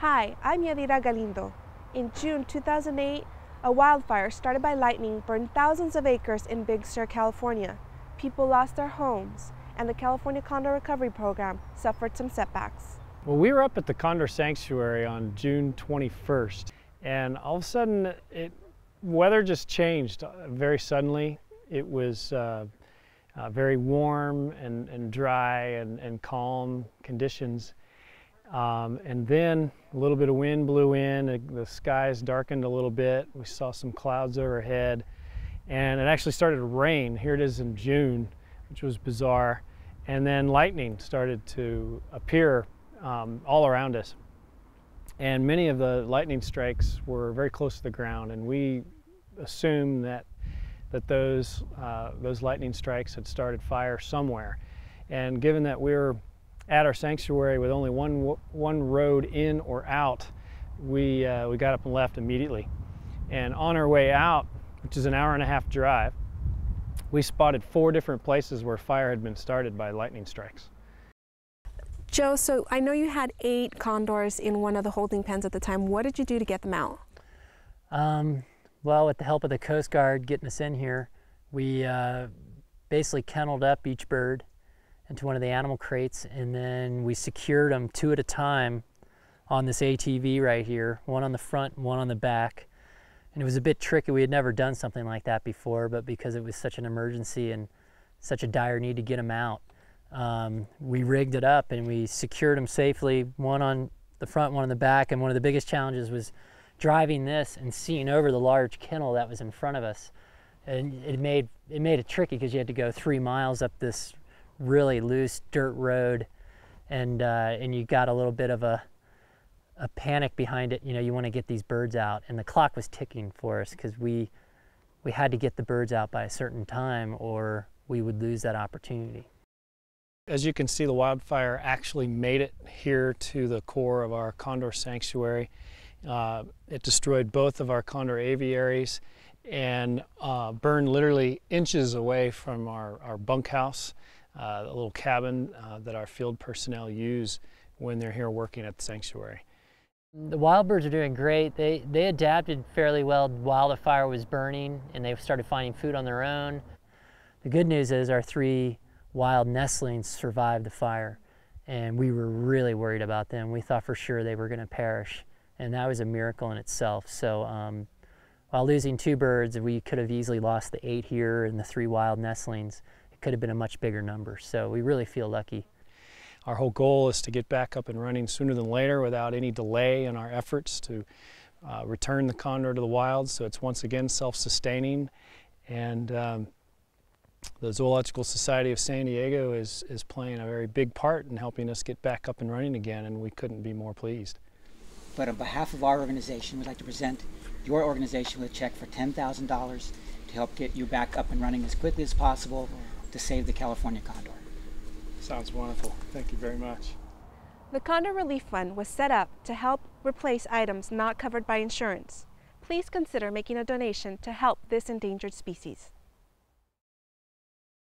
Hi, I'm Yadira Galindo. In June 2008, a wildfire started by lightning burned thousands of acres in Big Sur, California. People lost their homes, and the California Condor Recovery Program suffered some setbacks. Well, we were up at the Condor Sanctuary on June 21st, and all of a sudden, weather just changed very suddenly. It was very warm and dry and calm conditions. And then a little bit of wind blew in, the skies darkened a little bit, we saw some clouds overhead, and it actually started to rain. Here it is in June, which was bizarre, and then lightning started to appear all around us. And many of the lightning strikes were very close to the ground, and we assumed that those lightning strikes had started fire somewhere. And given that we were at our sanctuary with only one road in or out, we got up and left immediately. And on our way out, which is an hour-and-a-half drive, we spotted 4 different places where fire had been started by lightning strikes. Joe, so I know you had 8 condors in one of the holding pens at the time. What did you do to get them out? Well, with the help of the Coast Guard getting us in here, we basically kenneled up each bird into one of the animal crates, and then we secured them 2 at a time on this ATV right here, one on the front and one on the back. And it was a bit tricky. We had never done something like that before, but because it was such an emergency and such a dire need to get them out, we rigged it up and we secured them safely, one on the front, one on the back. And one of the biggest challenges was driving this and seeing over the large kennel that was in front of us. And it made it tricky because you had to go 3 miles up this really loose dirt road, and you got a little bit of a panic behind it. You know, you want to get these birds out, and the clock was ticking for us because we had to get the birds out by a certain time or we would lose that opportunity. As you can see, the wildfire actually made it here to the core of our condor sanctuary. It destroyed both of our condor aviaries and burned literally inches away from our bunkhouse, a little cabin that our field personnel use when they're here working at the sanctuary. The wild birds are doing great. They adapted fairly well while the fire was burning, and they started finding food on their own. The good news is our 3 wild nestlings survived the fire, and we were really worried about them. We thought for sure they were going to perish, and that was a miracle in itself. So while losing 2 birds, we could have easily lost the 8 here and the 3 wild nestlings. It could have been a much bigger number, so we really feel lucky. Our whole goal is to get back up and running sooner than later without any delay in our efforts to return the condor to the wild, so it's once again self-sustaining. And the Zoological Society of San Diego is playing a very big part in helping us get back up and running again, and we couldn't be more pleased. But on behalf of our organization, we'd like to present your organization with a check for $10,000 to help get you back up and running as quickly as possible to save the California condor. Sounds wonderful. Thank you very much. The Condor Relief Fund was set up to help replace items not covered by insurance. Please consider making a donation to help this endangered species.